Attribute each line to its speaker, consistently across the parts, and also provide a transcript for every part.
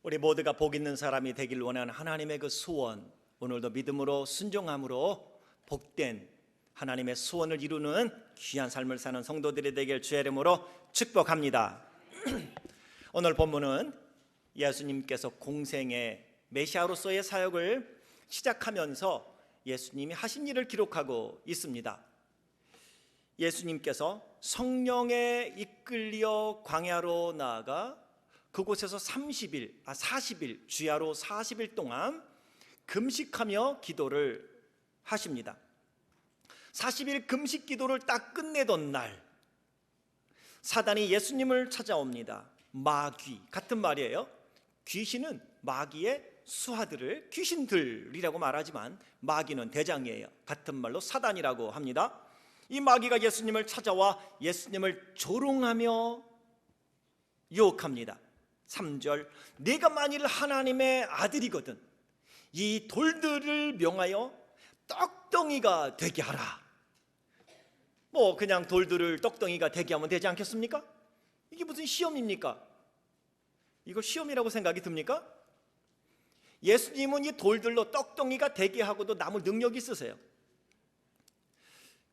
Speaker 1: 우리 모두가 복 있는 사람이 되길 원하는 하나님의 그 소원, 오늘도 믿음으로 순종함으로 복된 하나님의 소원을 이루는 귀한 삶을 사는 성도들이 되길 주의 이름으로 축복합니다. 오늘 본문은 예수님께서 공생의 메시아로서의 사역을 시작하면서 예수님이 하신 일을 기록하고 있습니다. 예수님께서 성령에 이끌려 광야로 나아가 그곳에서 40일 주야로 40일 동안 금식하며 기도를 하십니다. 40일 금식 기도를 딱 끝내던 날 사단이 예수님을 찾아옵니다. 마귀 같은 말이에요. 귀신은 마귀의 수하들을 귀신들이라고 말하지만 마귀는 대장이에요. 같은 말로 사단이라고 합니다. 이 마귀가 예수님을 찾아와 예수님을 조롱하며 유혹합니다. 3절, 네가 만일 하나님의 아들이거든 이 돌들을 명하여 떡덩이가 되게 하라. 뭐 그냥 돌들을 떡덩이가 되게 하면 되지 않겠습니까? 이게 무슨 시험입니까? 이거 시험이라고 생각이 듭니까? 예수님은 이 돌들로 떡덩이가 되게 하고도 남을 능력이 있으세요.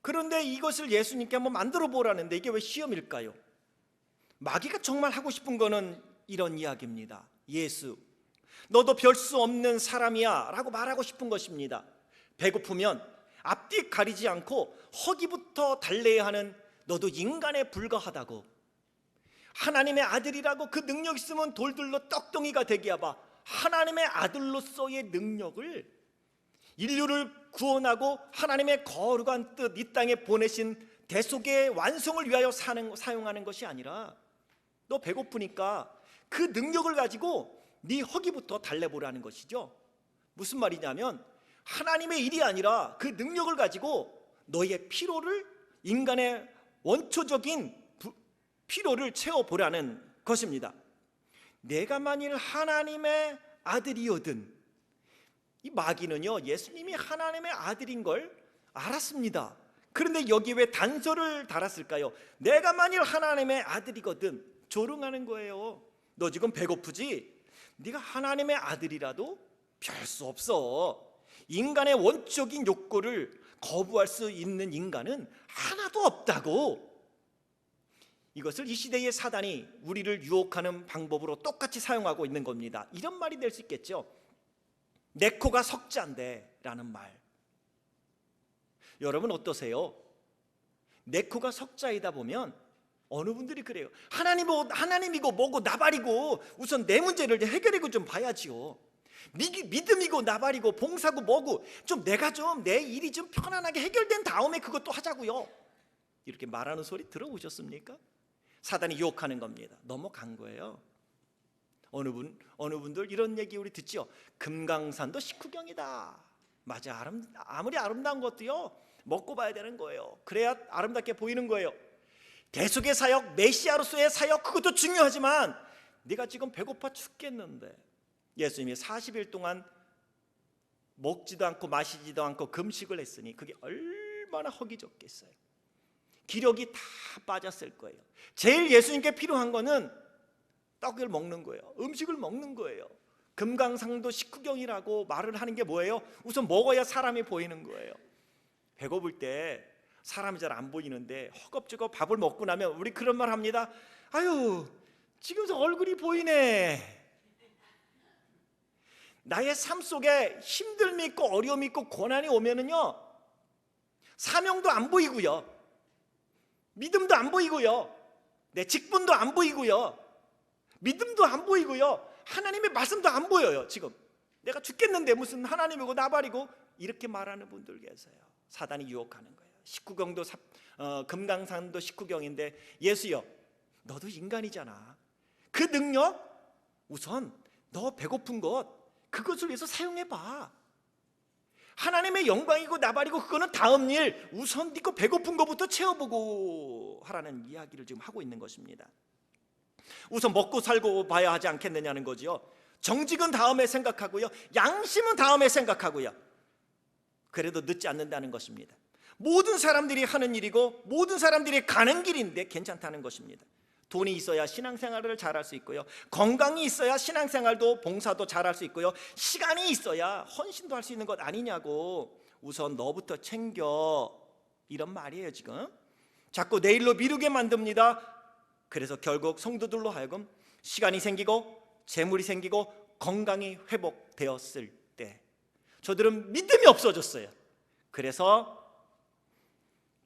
Speaker 1: 그런데 이것을 예수님께 한번 만들어 보라는데 이게 왜 시험일까요? 마귀가 정말 하고 싶은 거는 이런 이야기입니다. 예수, 너도 별 수 없는 사람이야 라고 말하고 싶은 것입니다. 배고프면 앞뒤 가리지 않고 허기부터 달래야 하는 너도 인간에 불과하다고, 하나님의 아들이라고 그 능력 있으면 돌들로 떡덩이가 되게 해봐. 하나님의 아들로서의 능력을, 인류를 구원하고 하나님의 거룩한 뜻 이 땅에 보내신 대속의 완성을 위하여 사용하는 것이 아니라 너 배고프니까 그 능력을 가지고 네 허기부터 달래보라는 것이죠. 무슨 말이냐면 하나님의 일이 아니라 그 능력을 가지고 너의 피로를, 인간의 원초적인 피로를 채워보라는 것입니다. 내가 만일 하나님의 아들이거든, 이 마귀는요 예수님이 하나님의 아들인 걸 알았습니다. 그런데 여기 왜 단서를 달았을까요? 내가 만일 하나님의 아들이거든, 조롱하는 거예요. 너 지금 배고프지? 네가 하나님의 아들이라도 별 수 없어. 인간의 원초적인 욕구를 거부할 수 있는 인간은 하나도 없다고. 이것을 이 시대의 사단이 우리를 유혹하는 방법으로 똑같이 사용하고 있는 겁니다. 이런 말이 될 수 있겠죠. 내 코가 석자인데 라는 말. 여러분 어떠세요? 내 코가 석자이다 보면 어느 분들이 그래요. 하나님이고 뭐고 나발이고 우선 내 문제를 해결하고 좀 봐야지요. 믿음이고 나발이고 봉사고 뭐고 좀 내가 좀 내 일이 좀 편안하게 해결된 다음에 그것도 하자고요. 이렇게 말하는 소리 들어보셨습니까? 사단이 유혹하는 겁니다. 넘어간 거예요. 어느 분들 이런 얘기 우리 듣죠. 금강산도 식후경이다. 맞아. 아무리 아름다운 것도요 먹고 봐야 되는 거예요. 그래야 아름답게 보이는 거예요. 대속의 사역, 메시아로서의 사역, 그것도 중요하지만 네가 지금 배고파 죽겠는데 예수님이 40일 동안 먹지도 않고 마시지도 않고 금식을 했으니 그게 얼마나 허기졌겠어요. 기력이 다 빠졌을 거예요. 제일 예수님께 필요한 거는 떡을 먹는 거예요. 음식을 먹는 거예요. 금강산도 식후경이라고 말을 하는 게 뭐예요? 우선 먹어야 사람이 보이는 거예요. 배고플 때 사람이 잘 안 보이는데 허겁지겁 밥을 먹고 나면 우리 그런 말 합니다. 아유, 지금 얼굴이 보이네. 나의 삶 속에 힘듦이 있고 어려움이 있고 고난이 오면은요 사명도 안 보이고요, 믿음도 안 보이고요, 내 직분도 안 보이고요, 믿음도 안 보이고요, 하나님의 말씀도 안 보여요. 지금 내가 죽겠는데 무슨 하나님이고 나발이고 이렇게 말하는 분들 계세요. 사단이 유혹하는 거예요. 식후경도 금강산도 식후경인데 예수여, 너도 인간이잖아. 그 능력 우선 너 배고픈 것 그것을 위해서 사용해봐. 하나님의 영광이고 나발이고 그거는 다음 일, 우선 네거 배고픈 것부터 채워보고 하라는 이야기를 지금 하고 있는 것입니다. 우선 먹고 살고 봐야 하지 않겠느냐는 거죠. 정직은 다음에 생각하고요, 양심은 다음에 생각하고요. 그래도 늦지 않는다는 것입니다. 모든 사람들이 하는 일이고 모든 사람들이 가는 길인데 괜찮다는 것입니다. 돈이 있어야 신앙생활을 잘할 수 있고요, 건강이 있어야 신앙생활도 봉사도 잘할 수 있고요, 시간이 있어야 헌신도 할 수 있는 것 아니냐고. 우선 너부터 챙겨, 이런 말이에요. 지금 자꾸 내일로 미루게 만듭니다. 그래서 결국 성도들로 하여금 시간이 생기고 재물이 생기고 건강이 회복되었을 때 저들은 믿음이 없어졌어요. 그래서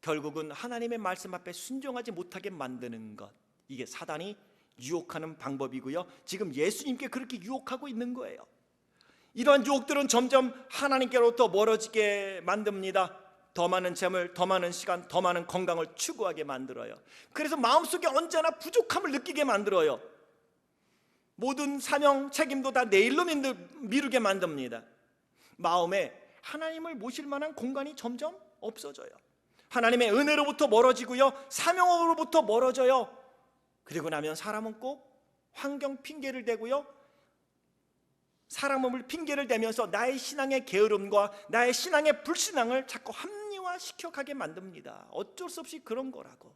Speaker 1: 결국은 하나님의 말씀 앞에 순종하지 못하게 만드는 것, 이게 사단이 유혹하는 방법이고요, 지금 예수님께 그렇게 유혹하고 있는 거예요. 이러한 유혹들은 점점 하나님께로부터 멀어지게 만듭니다. 더 많은 재물, 더 많은 시간, 더 많은 건강을 추구하게 만들어요. 그래서 마음속에 언제나 부족함을 느끼게 만들어요. 모든 사명, 책임도 다 내일로 미루게 만듭니다. 마음에 하나님을 모실 만한 공간이 점점 없어져요. 하나님의 은혜로부터 멀어지고요, 사명으로부터 멀어져요. 그리고 나면 사람은 꼭 환경 핑계를 대고요, 사람을 핑계를 대면서 나의 신앙의 게으름과 나의 신앙의 불신앙을 자꾸 합리화시켜 가게 만듭니다. 어쩔 수 없이 그런 거라고.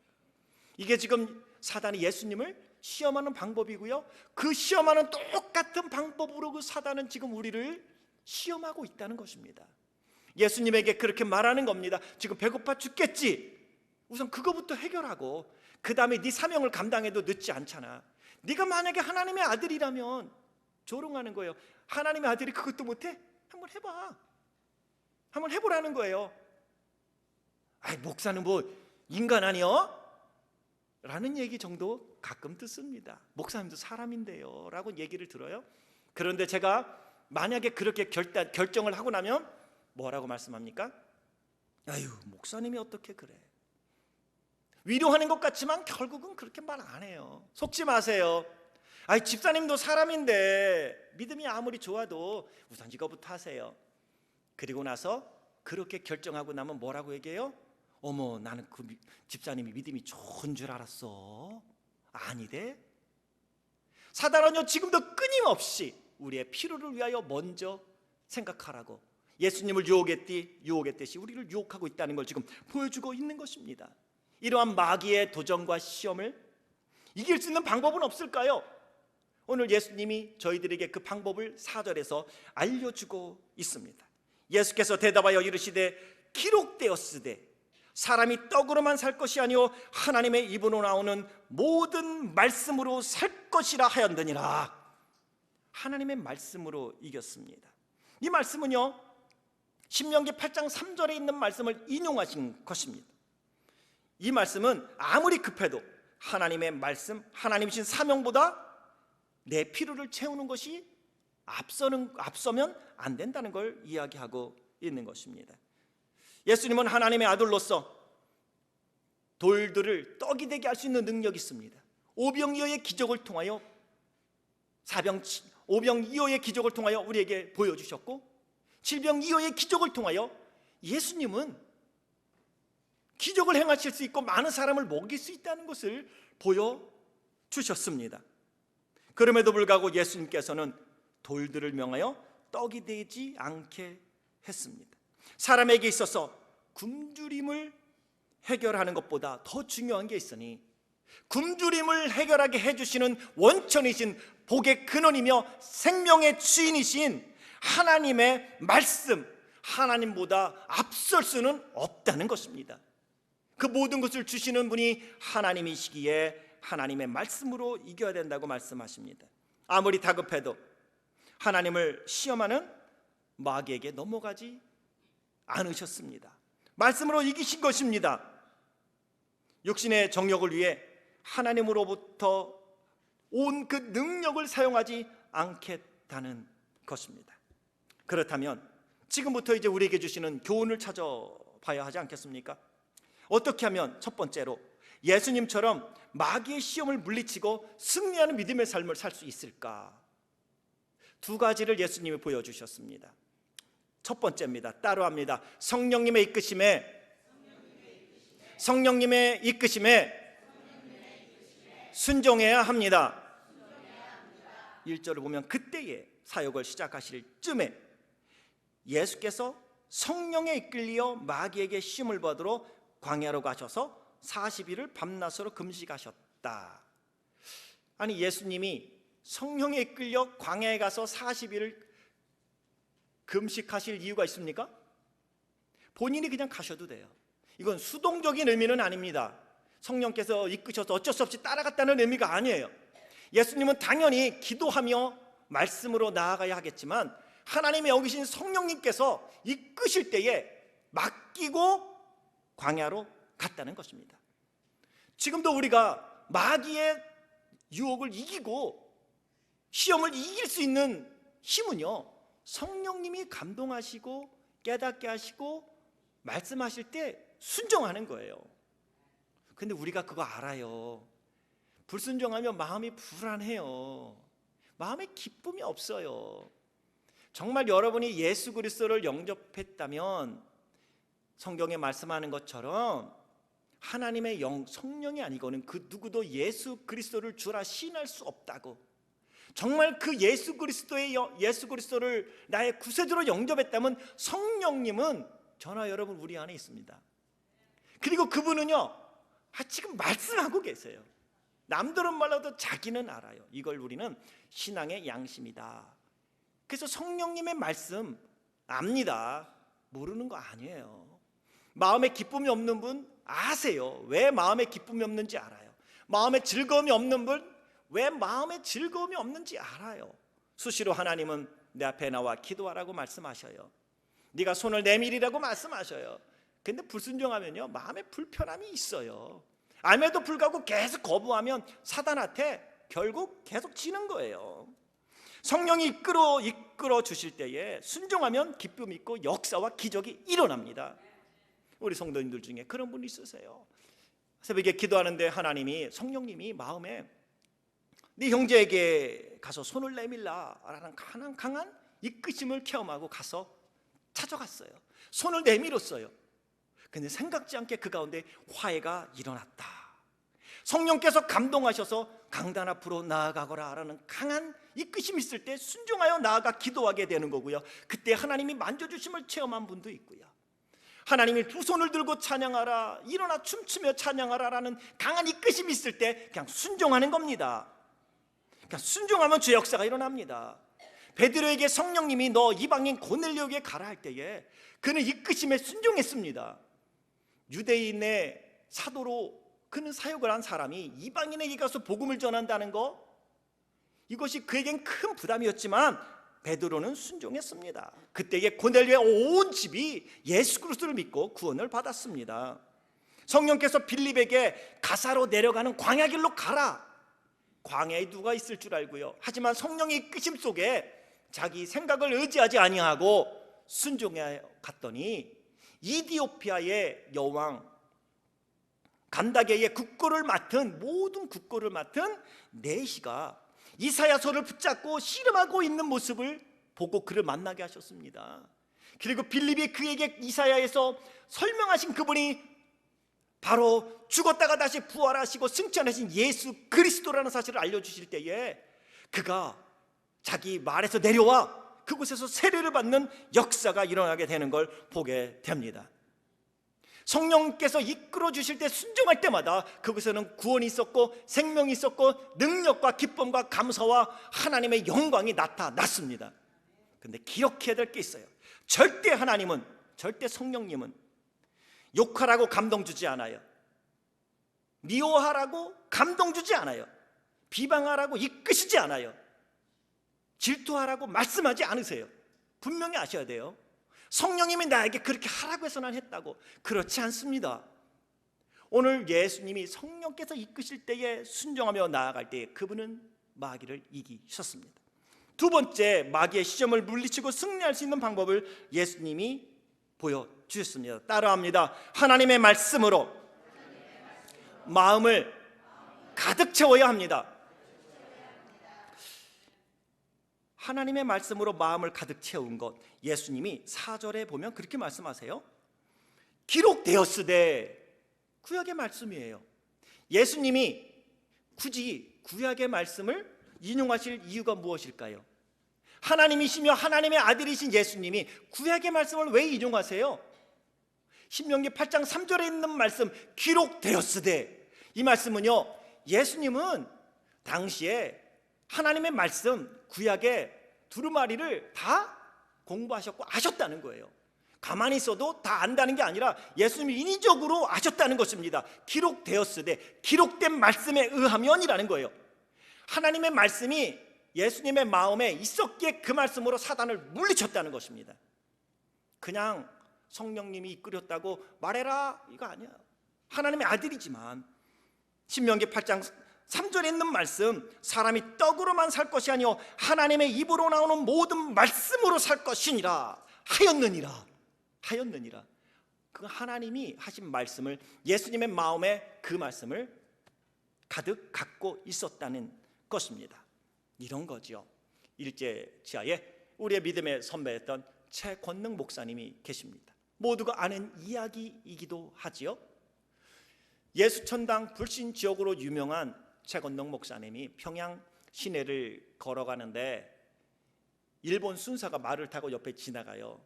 Speaker 1: 이게 지금 사단이 예수님을 시험하는 방법이고요, 그 시험하는 똑같은 방법으로 그 사단은 지금 우리를 시험하고 있다는 것입니다. 예수님에게 그렇게 말하는 겁니다. 지금 배고파 죽겠지? 우선 그거부터 해결하고 그 다음에 네 사명을 감당해도 늦지 않잖아. 네가 만약에 하나님의 아들이라면, 조롱하는 거예요. 하나님의 아들이 그것도 못해? 한번 해봐. 한번 해보라는 거예요. 아이, 목사는 뭐 인간 아니여? 라는 얘기 정도 가끔 듣습니다. 목사님도 사람인데요 라고 얘기를 들어요. 그런데 제가 만약에 그렇게 결정을 하고 나면 뭐라고 말씀합니까? 아유, 목사님이 어떻게 그래. 위로하는 것 같지만 결국은 그렇게 말 안 해요. 속지 마세요. 아이, 집사님도 사람인데 믿음이 아무리 좋아도 우선 이거부터 하세요. 그리고 나서 그렇게 결정하고 나면 뭐라고 얘기해요? 어머, 나는 그 집사님이 믿음이 좋은 줄 알았어. 아니래. 사단은요, 지금도 끊임없이 우리의 필요를 위하여 먼저 생각하라고 예수님을 유혹했듯이 우리를 유혹하고 있다는 걸 지금 보여주고 있는 것입니다. 이러한 마귀의 도전과 시험을 이길 수 있는 방법은 없을까요? 오늘 예수님이 저희들에게 그 방법을 4절에서 알려주고 있습니다. 예수께서 대답하여 이르시되 기록되었으되 사람이 떡으로만 살 것이 아니요 하나님의 입으로 나오는 모든 말씀으로 살 것이라 하였느니라. 하나님의 말씀으로 이겼습니다. 이 말씀은요, 신명기 8장 3절에 있는 말씀을 인용하신 것입니다. 이 말씀은 아무리 급해도 하나님의 말씀, 하나님이신 사명보다 내 필요를 채우는 것이 앞서면 안 된다는 걸 이야기하고 있는 것입니다. 예수님은 하나님의 아들로서 돌들을 떡이 되게 할 수 있는 능력이 있습니다. 오병이어의 기적을 통하여 오병이어의 기적을 통하여 우리에게 보여주셨고, 질병이어의 기적을 통하여 예수님은 기적을 행하실 수 있고 많은 사람을 먹일 수 있다는 것을 보여주셨습니다. 그럼에도 불구하고 예수님께서는 돌들을 명하여 떡이 되지 않게 했습니다. 사람에게 있어서 굶주림을 해결하는 것보다 더 중요한 게 있으니 굶주림을 해결하게 해주시는 원천이신 복의 근원이며 생명의 주인이신 하나님의 말씀, 하나님보다 앞설 수는 없다는 것입니다. 그 모든 것을 주시는 분이 하나님이시기에 하나님의 말씀으로 이겨야 된다고 말씀하십니다. 아무리 다급해도 하나님을 시험하는 마귀에게 넘어가지 않으셨습니다. 말씀으로 이기신 것입니다. 육신의 정욕을 위해 하나님으로부터 온 그 능력을 사용하지 않겠다는 것입니다. 그렇다면 지금부터 이제 우리에게 주시는 교훈을 찾아봐야 하지 않겠습니까? 어떻게 하면 첫 번째로 예수님처럼 마귀의 시험을 물리치고 승리하는 믿음의 삶을 살 수 있을까? 두 가지를 예수님이 보여주셨습니다. 첫 번째입니다. 따로합니다. 성령님의 이끄심에 순종해야 합니다. 1절을 보면 그때에 사역을 시작하실 쯤에 예수께서 성령에 이끌려 마귀에게 시험을 받으러 광야로 가셔서 40일을 밤낮으로 금식하셨다. 아니, 예수님이 성령에 이끌려 광야에 가서 40일을 금식하실 이유가 있습니까? 본인이 그냥 가셔도 돼요. 이건 수동적인 의미는 아닙니다. 성령께서 이끄셔서 어쩔 수 없이 따라갔다는 의미가 아니에요. 예수님은 당연히 기도하며 말씀으로 나아가야 하겠지만 하나님의 여기신 성령님께서 이끄실 때에 맡기고 광야로 갔다는 것입니다. 지금도 우리가 마귀의 유혹을 이기고 시험을 이길 수 있는 힘은요, 성령님이 감동하시고 깨닫게 하시고 말씀하실 때 순종하는 거예요. 근데 우리가 그거 알아요. 불순종하면 마음이 불안해요. 마음에 기쁨이 없어요. 정말 여러분이 예수 그리스도를 영접했다면 성경에 말씀하는 것처럼 하나님의 성령이 아니고는 그 누구도 예수 그리스도를 주라 시인할 수 없다고, 정말 그 예수 그리스도를 나의 구세주로 영접했다면 성령님은 저나 여러분 우리 안에 있습니다. 그리고 그분은요, 지금 말씀하고 계세요. 남들은 몰라도 자기는 알아요. 이걸 우리는 신앙의 양심이다. 그래서 성령님의 말씀 압니다. 모르는 거 아니에요. 마음에 기쁨이 없는 분 아세요. 왜 마음에 기쁨이 없는지 알아요. 마음에 즐거움이 없는 분 왜 마음에 즐거움이 없는지 알아요. 수시로 하나님은 내 앞에 나와 기도하라고 말씀하셔요. 네가 손을 내밀이라고 말씀하셔요. 근데 불순종하면요, 마음에 불편함이 있어요. 암에도 불구하고 계속 거부하면 사단한테 결국 계속 지는 거예요. 성령이 이끌어 주실 때에 순종하면 기쁨이 있고 역사와 기적이 일어납니다. 우리 성도님들 중에 그런 분 있으세요? 새벽에 기도하는데 하나님이, 성령님이 마음에 네 형제에게 가서 손을 내밀라라는 강한 이끄심을 체험하고 가서 찾아갔어요. 손을 내밀었어요. 근데 생각지 않게 그 가운데 화해가 일어났다. 성령께서 감동하셔서 강단 앞으로 나아가거라 라는 강한 이끄심이 있을 때 순종하여 나아가 기도하게 되는 거고요. 그때 하나님이 만져주심을 체험한 분도 있고요. 하나님이 두 손을 들고 찬양하라, 일어나 춤추며 찬양하라 라는 강한 이끄심이 있을 때 그냥 순종하는 겁니다. 그러니까 순종하면 주의 역사가 일어납니다. 베드로에게 성령님이 너 이방인 고넬료에게 가라 할 때에 그는 이끄심에 순종했습니다. 유대인의 사도로 그는 사역을 한 사람이 이방인에게 가서 복음을 전한다는 거, 이것이 그에겐 큰 부담이었지만 베드로는 순종했습니다. 그때에 고넬료의 온 집이 예수 그리스도를 믿고 구원을 받았습니다. 성령께서 빌립에게 가사로 내려가는 광야길로 가라, 광야에 누가 있을 줄 알고요. 하지만 성령의 이끄심 속에 자기 생각을 의지하지 아니하고 순종해 갔더니 이디오피아의 여왕 간다게의 모든 국고를 맡은 네시가 이사야서를 붙잡고 씨름하고 있는 모습을 보고 그를 만나게 하셨습니다. 그리고 빌립이 그에게 이사야에서 설명하신 그분이 바로 죽었다가 다시 부활하시고 승천하신 예수 그리스도라는 사실을 알려주실 때에 그가 자기 말에서 내려와 그곳에서 세례를 받는 역사가 일어나게 되는 걸 보게 됩니다. 성령께서 이끌어 주실 때 순종할 때마다 그곳에는 구원이 있었고 생명이 있었고 능력과 기쁨과 감사와 하나님의 영광이 나타났습니다. 그런데 기억해야 될 게 있어요. 절대 성령님은 욕하라고 감동 주지 않아요. 미워하라고 감동 주지 않아요. 비방하라고 이끄시지 않아요. 질투하라고 말씀하지 않으세요. 분명히 아셔야 돼요. 성령님이 나에게 그렇게 하라고 해서 난 했다고, 그렇지 않습니다. 오늘 예수님이 성령께서 이끄실 때에 순종하며 나아갈 때에 그분은 마귀를 이기셨습니다. 두 번째, 마귀의 시험을 물리치고 승리할 수 있는 방법을 예수님이 보여주셨습니다. 따라합니다. 하나님의 말씀으로 마음을 가득 채워야 합니다. 하나님의 말씀으로 마음을 가득 채운 것, 예수님이 4절에 보면 그렇게 말씀하세요. 기록되었으되, 구약의 말씀이에요. 예수님이 굳이 구약의 말씀을 인용하실 이유가 무엇일까요? 하나님이시며 하나님의 아들이신 예수님이 구약의 말씀을 왜 인용하세요? 신명기 8장 3절에 있는 말씀, 기록되었으되, 이 말씀은요, 예수님은 당시에 하나님의 말씀, 구약의 두루마리를 다 공부하셨고 아셨다는 거예요. 가만히 있어도 다 안다는 게 아니라 예수님이 인위적으로 아셨다는 것입니다. 기록되었으되, 기록된 말씀에 의하면이라는 거예요. 하나님의 말씀이 예수님의 마음에 있었기에 그 말씀으로 사단을 물리쳤다는 것입니다. 그냥 성령님이 이끌었다고 말해라 이거 아니야. 하나님의 아들이지만 신명기 8장 3절에 있는 말씀, 사람이 떡으로만 살 것이 아니요 하나님의 입으로 나오는 모든 말씀으로 살 것이니라 하였느니라. 그 하나님이 하신 말씀을, 예수님의 마음에 그 말씀을 가득 갖고 있었다는 것입니다. 이런 거죠. 일제 지하에 우리의 믿음의 선배였던 최권능 목사님이 계십니다. 모두가 아는 이야기이기도 하지요. 예수천당 불신 지역으로 유명한 최권능 목사님이 평양 시내를 걸어가는데 일본 순사가 말을 타고 옆에 지나가요.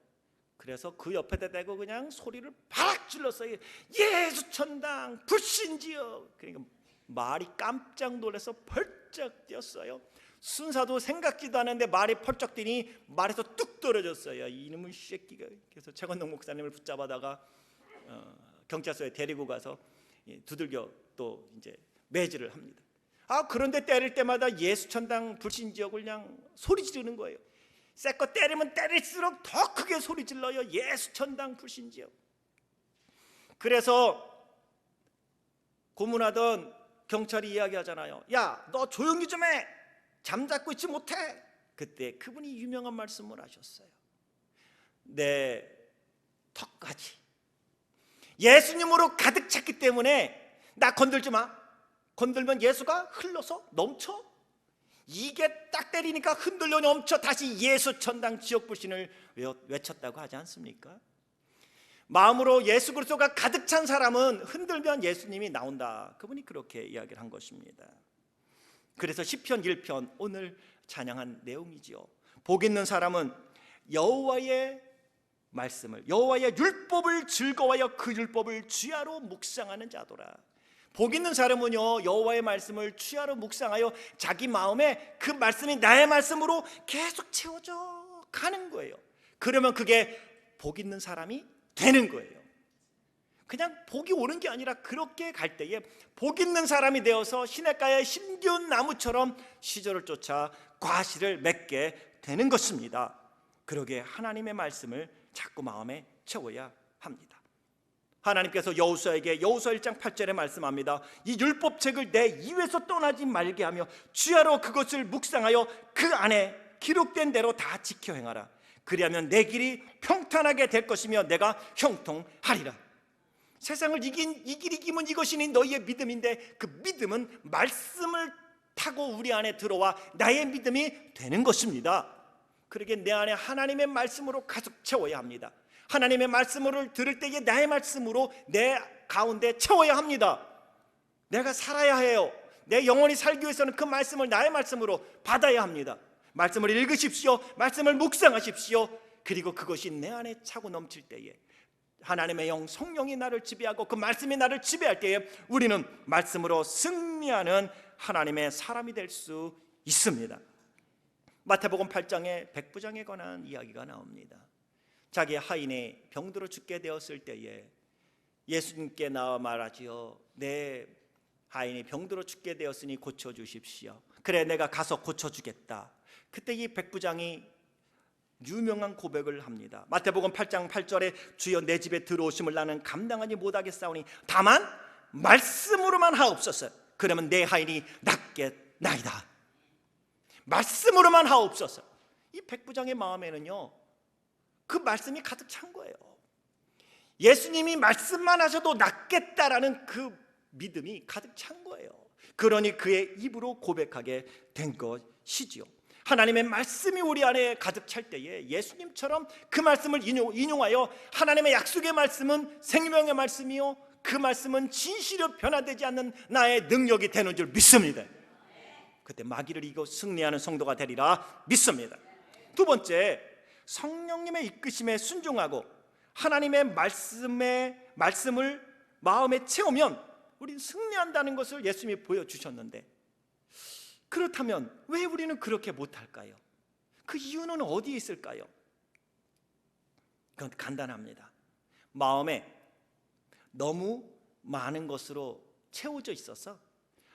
Speaker 1: 그래서 그 옆에다 대고 그냥 소리를 바락 질렀어요. 예수천당 불신 지역. 그러니까 말이 깜짝 놀라서 펄쩍 뛰었어요. 순사도 생각지도 않았는데 말이 펄쩍 뛰니 말에서 뚝 떨어졌어요. 이놈의 새끼가. 그래서 최권능 목사님을 붙잡아다가 경찰서에 데리고 가서 두들겨 또 이제 매질을 합니다. 그런데 때릴 때마다 예수천당 불신 지역을 그냥 소리 지르는 거예요. 쎄거 때리면 때릴수록 더 크게 소리 질러요. 예수천당 불신 지역. 그래서 고문하던 경찰이 이야기하잖아요. 야, 너 조용히 좀 해. 잠자고 있지 못해. 그때 그분이 유명한 말씀을 하셨어요. 내 턱까지 예수님으로 가득 찼기 때문에 나 건들지 마. 건들면 예수가 흘러서 넘쳐. 이게 딱 때리니까 흔들려 넘쳐 다시 예수천당 지역불신을 외쳤다고 하지 않습니까? 마음으로 예수 그리스도가 가득 찬 사람은 흔들면 예수님이 나온다. 그분이 그렇게 이야기를 한 것입니다. 그래서 시편 1편 오늘 찬양한 내용이지요. 복 있는 사람은 여호와의 말씀을, 여호와의 율법을 즐거워하여 그 율법을 주야로 묵상하는 자도라. 복 있는 사람은요, 여호와의 말씀을 주야로 묵상하여 자기 마음에 그 말씀이 나의 말씀으로 계속 채워져 가는 거예요. 그러면 그게 복 있는 사람이 되는 거예요. 그냥 복이 오는 게 아니라 그렇게 갈 때에 복 있는 사람이 되어서 시냇가의 힘겨운 나무처럼 시절을 쫓아 과실을 맺게 되는 것입니다. 그러기에 하나님의 말씀을 자꾸 마음에 채워야 합니다. 하나님께서 여호수아에게 여호수아 1장 8절에 말씀합니다. 이 율법책을 내 입에서 떠나지 말게 하며 주야로 그것을 묵상하여 그 안에 기록된 대로 다 지켜 행하라. 그리하면 내 길이 평탄하게 될 것이며 내가 형통하리라. 세상을 이기면 이것이니 너희의 믿음인데 그 믿음은 말씀을 타고 우리 안에 들어와 나의 믿음이 되는 것입니다. 그러기에 내 안에 하나님의 말씀으로 가득 채워야 합니다. 하나님의 말씀을 들을 때에 나의 말씀으로 내 가운데 채워야 합니다. 내가 살아야 해요. 내 영혼이 살기 위해서는 그 말씀을 나의 말씀으로 받아야 합니다. 말씀을 읽으십시오. 말씀을 묵상하십시오. 그리고 그것이 내 안에 차고 넘칠 때에 하나님의 영 성령이 나를 지배하고 그 말씀이 나를 지배할 때에 우리는 말씀으로 승리하는 하나님의 사람이 될 수 있습니다. 마태복음 8장에 백부장에 관한 이야기가 나옵니다. 자기 하인이 병들어 죽게 되었을 때에 예수님께 나와 말하지요. 내 하인이 병들어 죽게 되었으니 고쳐주십시오. 그래, 내가 가서 고쳐주겠다. 그때 이 백부장이 유명한 고백을 합니다. 마태복음 8장 8절에 주여 내 집에 들어오심을 나는 감당하지 못하겠사오니 다만 말씀으로만 하옵소서. 그러면 내 하인이 낫겠나이다. 말씀으로만 하옵소서. 이 백부장의 마음에는요, 그 말씀이 가득 찬 거예요. 예수님이 말씀만 하셔도 낫겠다라는 그 믿음이 가득 찬 거예요. 그러니 그의 입으로 고백하게 된 것이지요. 하나님의 말씀이 우리 안에 가득 찰 때에 예수님처럼 그 말씀을 인용하여 하나님의 약속의 말씀은 생명의 말씀이요 그 말씀은 진실로 변화되지 않는 나의 능력이 되는 줄 믿습니다. 그때 마귀를 이기고 승리하는 성도가 되리라 믿습니다. 두 번째, 성령님의 이끄심에 순종하고 하나님의 말씀을 마음에 채우면 우리는 승리한다는 것을 예수님이 보여주셨는데 그렇다면 왜 우리는 그렇게 못할까요? 그 이유는 어디에 있을까요? 그건 간단합니다. 마음에 너무 많은 것으로 채워져 있어서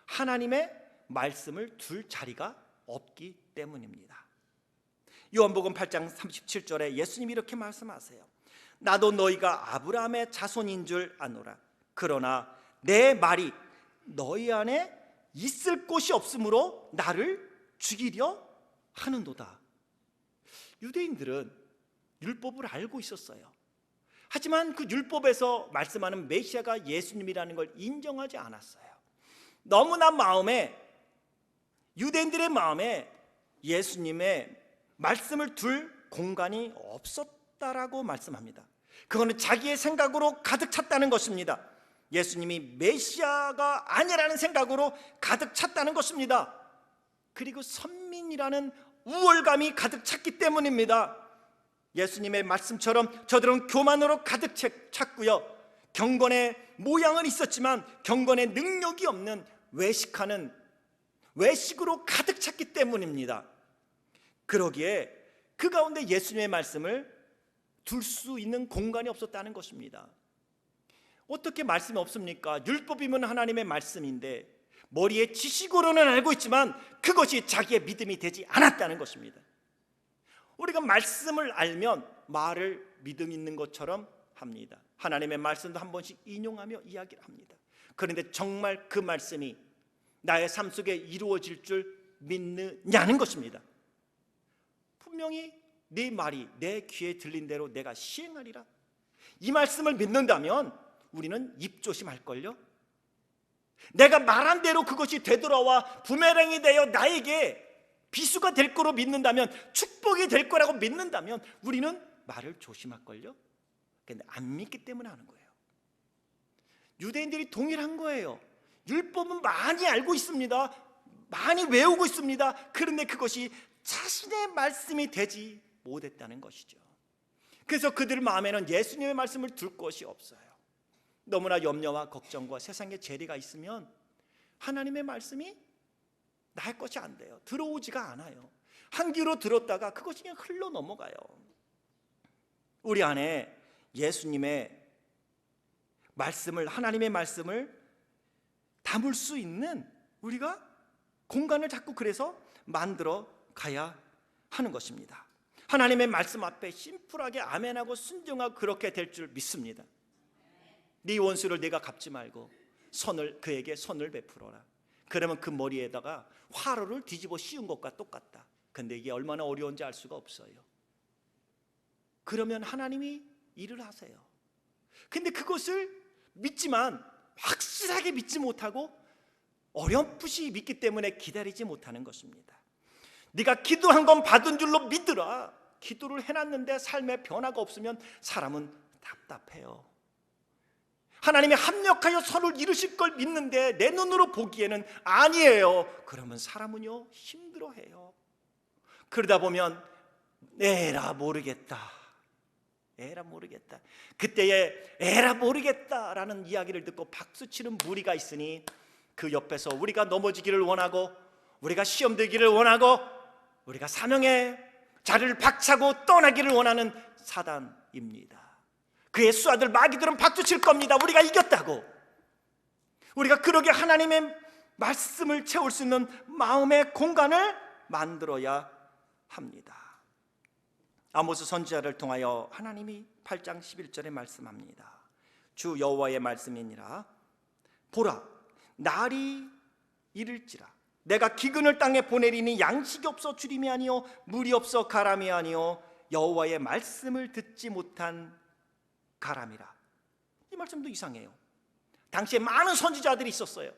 Speaker 1: 하나님의 말씀을 둘 자리가 없기 때문입니다. 요한복음 8장 37절에 예수님이 이렇게 말씀하세요. 나도 너희가 아브라함의 자손인 줄 아노라. 그러나 내 말이 너희 안에 있을 곳이 없으므로 나를 죽이려 하는도다. 유대인들은 율법을 알고 있었어요. 하지만 그 율법에서 말씀하는 메시아가 예수님이라는 걸 인정하지 않았어요. 너무나 유대인들의 마음에 예수님의 말씀을 둘 공간이 없었다라고 말씀합니다. 그거는 자기의 생각으로 가득 찼다는 것입니다. 예수님이 메시아가 아니라는 생각으로 가득 찼다는 것입니다. 그리고 선민이라는 우월감이 가득 찼기 때문입니다. 예수님의 말씀처럼 저들은 교만으로 가득 찼고요, 경건의 모양은 있었지만 경건의 능력이 없는 외식으로 가득 찼기 때문입니다. 그러기에 그 가운데 예수님의 말씀을 둘 수 있는 공간이 없었다는 것입니다. 어떻게 말씀이 없습니까? 율법이면 하나님의 말씀인데 머리에 지식으로는 알고 있지만 그것이 자기의 믿음이 되지 않았다는 것입니다. 우리가 말씀을 알면 말을 믿음 있는 것처럼 합니다. 하나님의 말씀도 한 번씩 인용하며 이야기를 합니다. 그런데 정말 그 말씀이 나의 삶 속에 이루어질 줄 믿느냐는 것입니다. 분명히 네 말이 내 귀에 들린 대로 내가 시행하리라, 이 말씀을 믿는다면 우리는 입조심할걸요. 내가 말한 대로 그것이 되돌아와 부메랑이 되어 나에게 비수가 될 거로 믿는다면, 축복이 될 거라고 믿는다면 우리는 말을 조심할걸요. 그런데 안 믿기 때문에 하는 거예요. 유대인들이 동일한 거예요. 율법은 많이 알고 있습니다. 많이 외우고 있습니다. 그런데 그것이 자신의 말씀이 되지 못했다는 것이죠. 그래서 그들 마음에는 예수님의 말씀을 둘 곳이 없어요. 너무나 염려와 걱정과 세상의 재리가 있으면 하나님의 말씀이 나의 것이 안 돼요. 들어오지가 않아요. 한 귀로 들었다가 그것이 그냥 흘러 넘어가요. 우리 안에 예수님의 말씀을, 하나님의 말씀을 담을 수 있는 우리가 공간을 자꾸 그래서 만들어 가야 하는 것입니다. 하나님의 말씀 앞에 심플하게 아멘하고 순종하고 그렇게 될 줄 믿습니다. 네 원수를 네가 갚지 말고 그에게 선을 베풀어라. 그러면 그 머리에다가 화로를 뒤집어 씌운 것과 똑같다. 근데 이게 얼마나 어려운지 알 수가 없어요. 그러면 하나님이 일을 하세요. 근데 그것을 믿지만 확실하게 믿지 못하고 어렴풋이 믿기 때문에 기다리지 못하는 것입니다. 네가 기도한 건 받은 줄로 믿으라. 기도를 해놨는데 삶에 변화가 없으면 사람은 답답해요. 하나님이 합력하여 선을 이루실 걸 믿는데 내 눈으로 보기에는 아니에요. 그러면 사람은요 힘들어해요. 그러다 보면 에라 모르겠다, 에라 모르겠다. 그때에 에라 모르겠다라는 이야기를 듣고 박수치는 무리가 있으니 그 옆에서 우리가 넘어지기를 원하고, 우리가 시험 들기를 원하고, 우리가 사명의 자리를 박차고 떠나기를 원하는 사단입니다. 그의 수하들 마귀들은 박수칠 겁니다. 우리가 이겼다고. 우리가 그러게 하나님의 말씀을 채울 수 있는 마음의 공간을 만들어야 합니다. 아모스 선지자를 통하여 하나님이 8장 11절에 말씀합니다. 주 여호와의 말씀이니라. 보라, 날이 이를지라. 내가 기근을 땅에 보내리니 양식이 없어 주림이 아니요 물이 없어 가람이 아니요 여호와의 말씀을 듣지 못한 가람이라. 이 말씀도 이상해요. 당시에 많은 선지자들이 있었어요.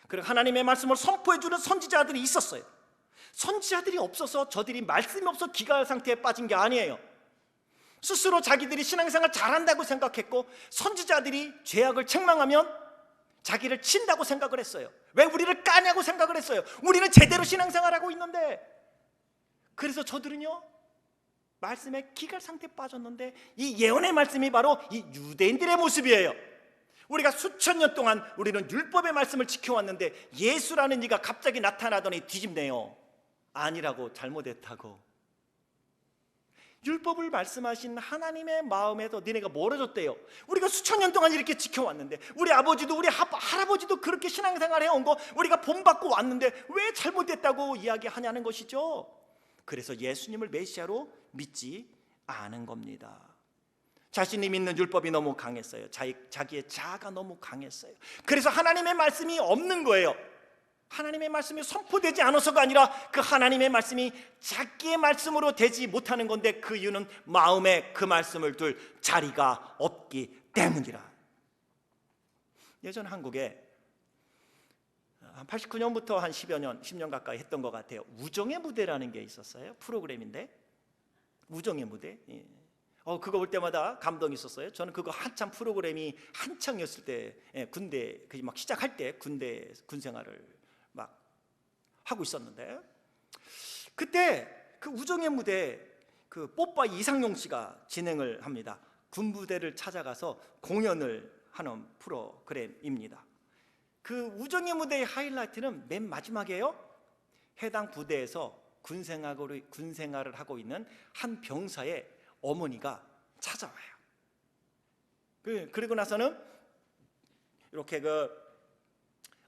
Speaker 1: 그리고 하나님의 말씀을 선포해주는 선지자들이 있었어요. 선지자들이 없어서 저들이 말씀이 없어 기갈 상태에 빠진 게 아니에요. 스스로 자기들이 신앙생활 잘한다고 생각했고, 선지자들이 죄악을 책망하면 자기를 친다고 생각을 했어요. 왜 우리를 까냐고 생각을 했어요. 우리는 제대로 신앙생활하고 있는데. 그래서 저들은요 말씀에 기갈 상태에 빠졌는데, 이 예언의 말씀이 바로 이 유대인들의 모습이에요. 우리가 수천 년 동안 우리는 율법의 말씀을 지켜왔는데 예수라는 이가 갑자기 나타나더니 뒤집네요. 아니라고, 잘못했다고. 율법을 말씀하신 하나님의 마음에서 니네가 멀어졌대요. 우리가 수천 년 동안 이렇게 지켜왔는데, 우리 아버지도 우리 할아버지도 그렇게 신앙생활 해온 거 우리가 본받고 왔는데 왜 잘못됐다고 이야기하냐는 것이죠. 그래서 예수님을 메시아로 믿지 않은 겁니다. 자신이 믿는 율법이 너무 강했어요. 자기의 자아가 너무 강했어요. 그래서 하나님의 말씀이 없는 거예요. 하나님의 말씀이 선포되지 않아서가 아니라 그 하나님의 말씀이 자기의 말씀으로 되지 못하는 건데, 그 이유는 마음에 그 말씀을 둘 자리가 없기 때문이라. 예전 한국에 한 89년부터 한 10년 가까이 했던 것 같아요. 우정의 무대라는 게 있었어요. 프로그램인데, 우정의 무대. 그거 볼 때마다 감동이 있었어요. 저는 그거 한참 프로그램이 한창이었을 때, 군대 막 시작할 때 군 생활을 막 하고 있었는데, 그때 그 우정의 무대 그 뽀빠 이상용 씨가 진행을 합니다. 군부대를 찾아가서 공연을 하는 프로그램입니다. 그 우정의 무대의 하이라이트는 맨 마지막이에요. 해당 부대에서 군 생활을 하고 있는 한 병사의 어머니가 찾아와요. 그리고 나서는 이렇게 그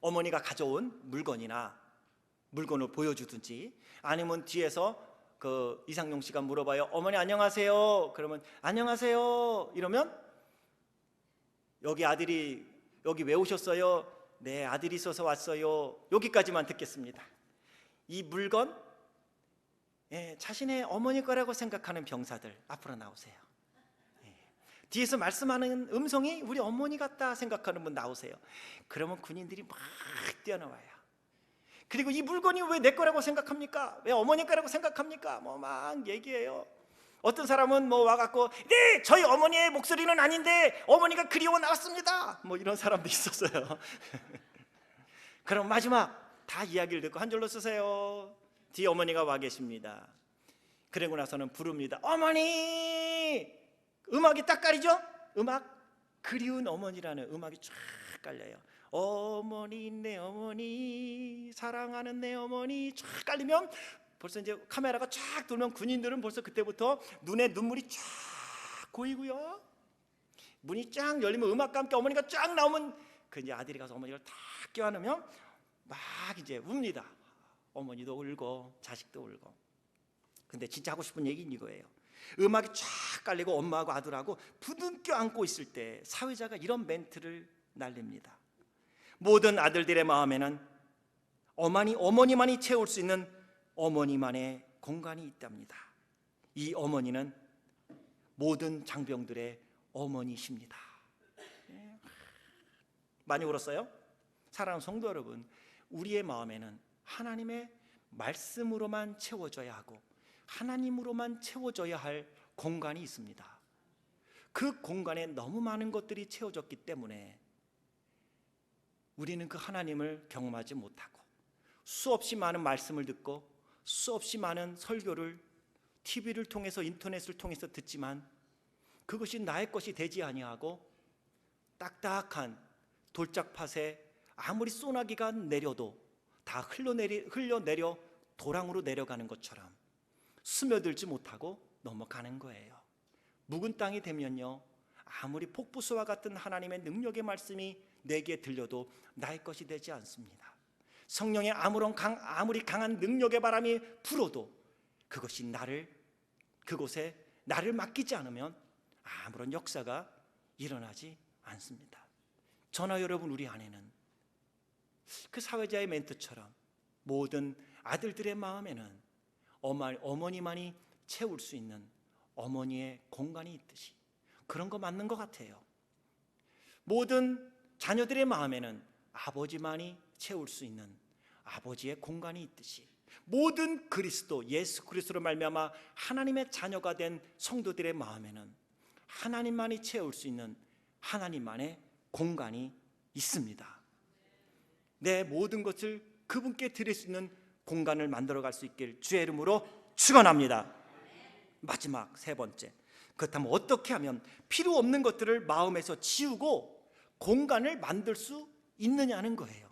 Speaker 1: 어머니가 가져온 물건을 보여주든지, 아니면 뒤에서 그 이상용 씨가 물어봐요. 어머니 안녕하세요. 그러면 안녕하세요 이러면, 여기 아들이 여기 왜 오셨어요? 네, 아들이 있어서 왔어요. 여기까지만 듣겠습니다. 이 물건, 자신의 어머니 거라고 생각하는 병사들 앞으로 나오세요. 뒤에서 말씀하는 음성이 우리 어머니 같다 생각하는 분 나오세요. 그러면 군인들이 막 뛰어나와요. 그리고 이 물건이 왜 내 거라고 생각합니까? 왜 어머니 거라고 생각합니까? 막 얘기해요. 어떤 사람은 와갖고, 네, 저희 어머니의 목소리는 아닌데 어머니가 그리워 나왔습니다. 이런 사람도 있었어요. 그럼 마지막 다 이야기를 듣고 한 줄로 쓰세요. 뒤에 어머니가 와 계십니다. 그러고 나서는 부릅니다. 어머니! 음악이 딱 깔리죠? 음악, 그리운 어머니라는 음악이 쫙 깔려요. 어머니, 내 어머니, 사랑하는 내 어머니 쫙 깔리면, 벌써 이제 카메라가 쫙 돌면 군인들은 벌써 그때부터 눈에 눈물이 쫙 고이고요. 문이 쫙 열리면 음악과 함께 어머니가 쫙 나오면, 그 이제 아들이 가서 어머니를 탁 껴안으면 막 이제 웁니다. 어머니도 울고 자식도 울고. 근데 진짜 하고 싶은 얘기는 이거예요. 음악이 쫙 깔리고 엄마하고 아들하고 부둥켜 안고 있을 때 사회자가 이런 멘트를 날립니다. 모든 아들들의 마음에는 어머니만이 채울 수 있는 어머니만의 공간이 있답니다. 이 어머니는 모든 장병들의 어머니십니다. 많이 울었어요? 사랑하는 성도 여러분, 우리의 마음에는 하나님의 말씀으로만 채워져야 하고 하나님으로만 채워져야 할 공간이 있습니다. 그 공간에 너무 많은 것들이 채워졌기 때문에 우리는 그 하나님을 경험하지 못하고, 수없이 많은 말씀을 듣고 수없이 많은 설교를 TV를 통해서, 인터넷을 통해서 듣지만 그것이 나의 것이 되지 아니하고, 딱딱한 돌짝밭에 아무리 소나기가 내려도 다 흘러내려 도랑으로 내려가는 것처럼 스며들지 못하고 넘어가는 거예요. 묵은 땅이 되면요, 아무리 폭포수와 같은 하나님의 능력의 말씀이 내게 들려도 나의 것이 되지 않습니다. 성령의 아무리 강한 능력의 바람이 불어도 그것이 그곳에 나를 맡기지 않으면 아무런 역사가 일어나지 않습니다. 저나 여러분, 우리 안에는 그 사회자의 멘트처럼 모든 아들들의 마음에는 어머니만이 채울 수 있는 어머니의 공간이 있듯이, 그런 거 맞는 것 같아요. 모든 자녀들의 마음에는 아버지만이 채울 수 있는 아버지의 공간이 있듯이, 모든 예수 그리스도로 말미암아 하나님의 자녀가 된 성도들의 마음에는 하나님만이 채울 수 있는 하나님만의 공간이 있습니다. 내 모든 것을 그분께 드릴 수 있는 공간을 만들어갈 수 있길 주의 이름으로 축원합니다. 마지막 세 번째, 그렇다면 어떻게 하면 필요 없는 것들을 마음에서 지우고 공간을 만들 수 있느냐는 거예요.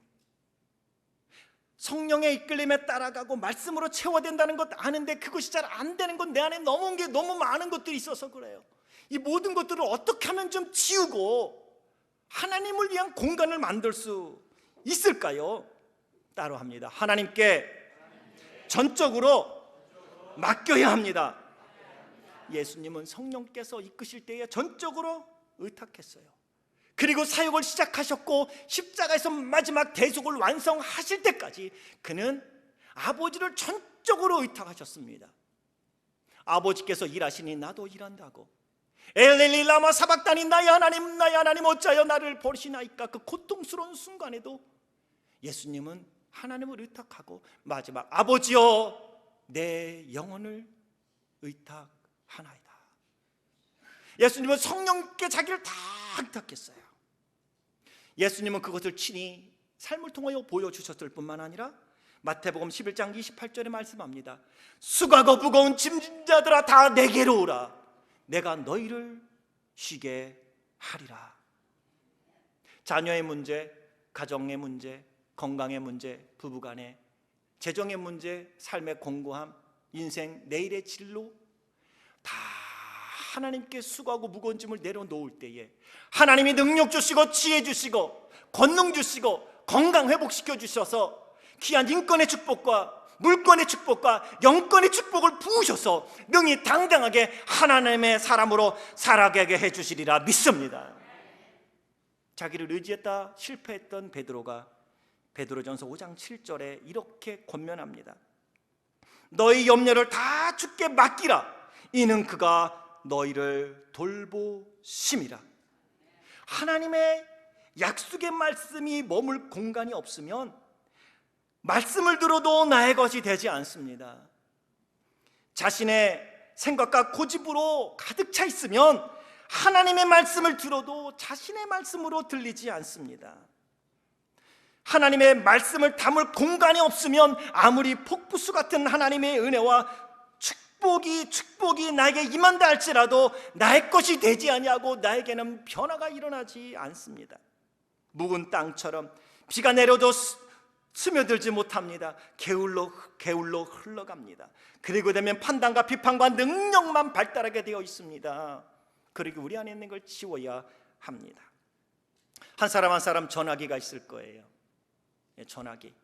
Speaker 1: 성령의 이끌림에 따라가고 말씀으로 채워야 된다는 것 아는데 그것이 잘 안 되는 건 내 안에 너무 많은 것들이 있어서 그래요. 이 모든 것들을 어떻게 하면 좀 지우고 하나님을 위한 공간을 만들 수 있을까요? 따로 합니다. 하나님께 전적으로 맡겨야 합니다. 예수님은 성령께서 이끄실 때에 전적으로 의탁했어요. 그리고 사역을 시작하셨고 십자가에서 마지막 대속을 완성하실 때까지 그는 아버지를 전적으로 의탁하셨습니다. 아버지께서 일하시니 나도 일한다고. 엘렐리 라마 사박다니 나의 하나님 어찌하여 나를 버리시나이까. 그 고통스러운 순간에도 예수님은 하나님을 의탁하고 마지막 아버지여 내 영혼을 의탁하나이다. 예수님은 성령께 자기를 다 의탁했어요. 예수님은 그것을 친히 삶을 통하여 보여주셨을 뿐만 아니라 마태복음 11장 28절에 말씀합니다. 수고하고 무거운 짐진 자들아 다 내게로 오라. 내가 너희를 쉬게 하리라. 자녀의 문제, 가정의 문제, 건강의 문제, 부부간의 재정의 문제, 삶의 공고함, 인생 내일의 진로 다 하나님께 수고하고 무거운 짐을 내려놓을 때에 하나님이 능력 주시고 지혜 주시고 권능 주시고 건강 회복시켜 주셔서 귀한 인권의 축복과 물권의 축복과 영권의 축복을 부으셔서 능히 당당하게 하나님의 사람으로 살아가게 해주시리라 믿습니다. 자기를 의지했다 실패했던 베드로가 베드로전서 5장 7절에 이렇게 권면합니다. 너희 염려를 다 주께 맡기라. 이는 그가 너희를 돌보심이라. 하나님의 약속의 말씀이 머물 공간이 없으면 말씀을 들어도 나의 것이 되지 않습니다. 자신의 생각과 고집으로 가득 차 있으면 하나님의 말씀을 들어도 자신의 말씀으로 들리지 않습니다. 하나님의 말씀을 담을 공간이 없으면 아무리 폭포수 같은 하나님의 은혜와 축복이 나에게 임한다 할지라도 나의 것이 되지 아니하고 나에게는 변화가 일어나지 않습니다. 묵은 땅처럼 비가 내려도 스며들지 못합니다. 게을러 흘러갑니다. 그리고 되면 판단과 비판과 능력만 발달하게 되어 있습니다. 그리고 우리 안에 있는 걸 지워야 합니다. 한 사람 한 사람 전화기가 있을 거예요. 전화기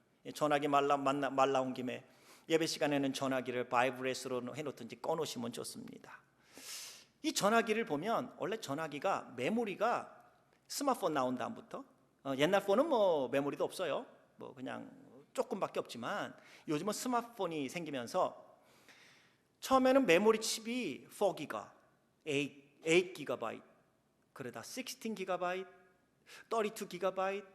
Speaker 1: 말 나온 김에 예배 시간에는 전화기를 바이브레스로 해놓든지 꺼놓으시면 좋습니다. 이 전화기를 보면 원래 전화기가 메모리가 스마트폰 나온 다음부터 옛날 폰은 뭐 메모리도 없어요. 뭐 그냥 조금밖에 없지만 요즘은 스마트폰이 생기면서 처음에는 메모리 칩이 4기가, 8GB, 그러다 16GB, 32GB,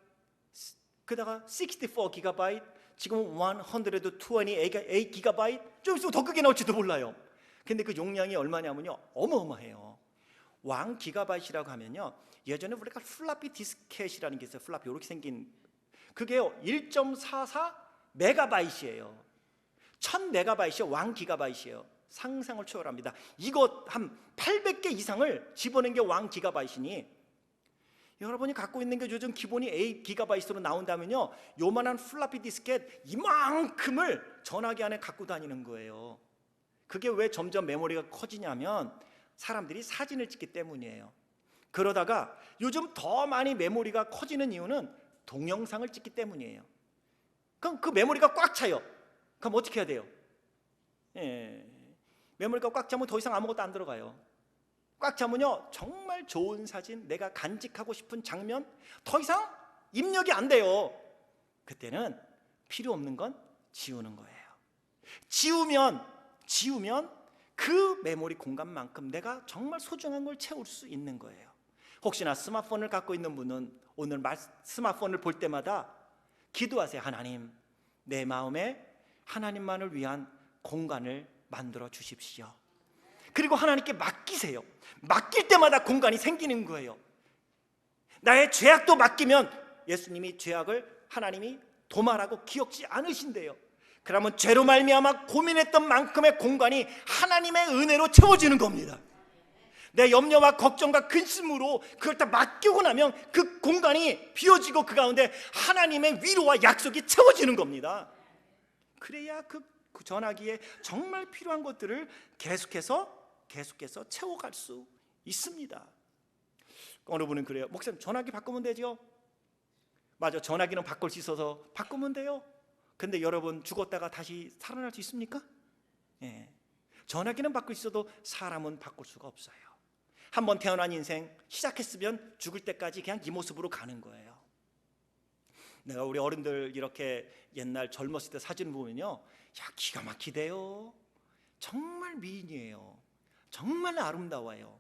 Speaker 1: 그러다가 64GB, 지금 128GB, 좀 있으면 더 크게 나올지도 몰라요. 근데 그 용량이 얼마냐면요, 어마어마해요. 1GB이라고 하면요, 예전에 우리가 플라피 디스켓이라는 게 있어요. 플라피 이렇게 생긴 그게 1.44메가바이트예요. 1000메가바이트이 1GB이에요. 상상을 초월합니다. 이거 한 800개 이상을 집어넣은 게 1GB이니 여러분이 갖고 있는 게 요즘 기본이 8GB로 나온다면요, 요만한 플라피 디스켓 이만큼을 전화기 안에 갖고 다니는 거예요. 그게 왜 점점 메모리가 커지냐면 사람들이 사진을 찍기 때문이에요. 그러다가 요즘 더 많이 메모리가 커지는 이유는 동영상을 찍기 때문이에요. 그럼 그 메모리가 꽉 차요. 그럼 어떻게 해야 돼요? 메모리가 꽉 차면 더 이상 아무것도 안 들어가요. 꽉 차면요, 정말 좋은 사진, 내가 간직하고 싶은 장면 더 이상 입력이 안 돼요. 그때는 필요 없는 건 지우는 거예요. 지우면 그 메모리 공간만큼 내가 정말 소중한 걸 채울 수 있는 거예요. 혹시나 스마트폰을 갖고 있는 분은 오늘 스마트폰을 볼 때마다 기도하세요. 하나님, 내 마음에 하나님만을 위한 공간을 만들어 주십시오. 그리고 하나님께 맡기세요. 맡길 때마다 공간이 생기는 거예요. 나의 죄악도 맡기면 예수님이 죄악을 하나님이 도말하고 기억지 않으신대요. 그러면 죄로 말미암아 고민했던 만큼의 공간이 하나님의 은혜로 채워지는 겁니다. 내 염려와 걱정과 근심으로 그걸 다 맡기고 나면 그 공간이 비워지고 그 가운데 하나님의 위로와 약속이 채워지는 겁니다. 그래야 그 전화기에 정말 필요한 것들을 계속해서 채워갈 수 있습니다. 어느 분은 그래요. 목사님, 전화기 바꾸면 되죠? 맞아, 전화기는 바꿀 수 있어서 바꾸면 돼요. 근데 여러분, 죽었다가 다시 살아날 수 있습니까? 예. 전화기는 바꿀 수 있어도 사람은 바꿀 수가 없어요. 한번 태어난 인생 시작했으면 죽을 때까지 그냥 이 모습으로 가는 거예요. 내가 우리 어른들 이렇게 옛날 젊었을 때 사진을 보면요, 야, 기가 막히대요. 정말 미인이에요. 정말 아름다워요.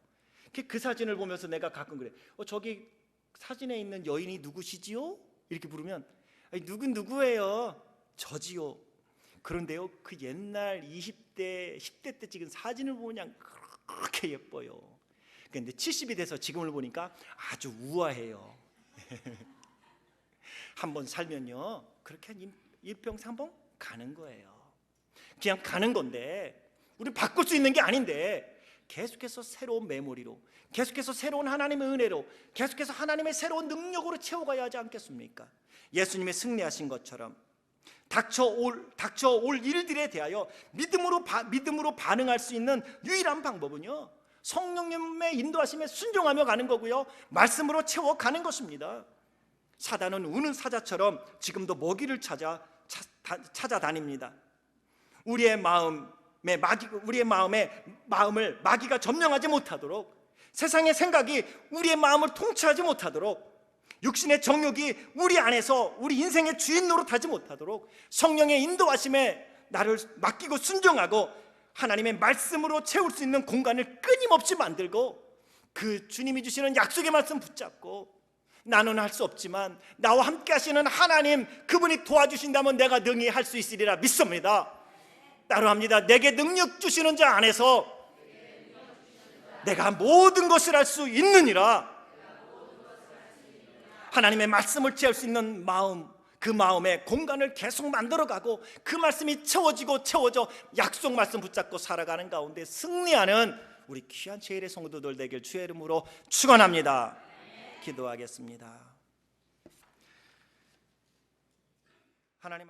Speaker 1: 그 사진을 보면서 내가 가끔 그래. 저기 사진에 있는 여인이 누구시지요? 이렇게 부르면, 누군 누구예요? 저지요. 그런데요, 그 옛날 20대, 10대 때 찍은 사진을 보면 그렇게 예뻐요. 근데 70이 돼서 지금을 보니까 아주 우아해요. 한번 살면요, 그렇게 일평생번 가는 거예요. 그냥 가는 건데, 우리 바꿀 수 있는 게 아닌데, 계속해서 새로운 메모리로, 계속해서 새로운 하나님의 은혜로, 계속해서 하나님의 새로운 능력으로 채워가야 하지 않겠습니까? 예수님이 승리하신 것처럼 닥쳐올 일들에 대하여 믿음으로 반응할 수 있는 유일한 방법은요, 성령님의 인도하심에 순종하며 가는 거고요, 말씀으로 채워가는 것입니다. 사단은 우는 사자처럼 지금도 먹이를 찾아다닙니다. 우리의 마음을 마귀가 점령하지 못하도록, 세상의 생각이 우리의 마음을 통치하지 못하도록, 육신의 정욕이 우리 안에서 우리 인생의 주인 노릇하지 못하도록 성령의 인도하심에 나를 맡기고 순종하고 하나님의 말씀으로 채울 수 있는 공간을 끊임없이 만들고, 그 주님이 주시는 약속의 말씀 붙잡고, 나는 할 수 없지만 나와 함께 하시는 하나님, 그분이 도와주신다면 내가 능히 할 수 있으리라 믿습니다. 따로합니다. 내게 능력 주시는 자 안에서 내가 모든 것을 할 수 있느니라. 하나님의 말씀을 채울 수 있는 마음, 그 마음의 공간을 계속 만들어가고 그 말씀이 채워져 약속 말씀 붙잡고 살아가는 가운데 승리하는 우리 귀한 제1의 성도들 되길 주의 이름으로 축원합니다. 기도하겠습니다. 하나님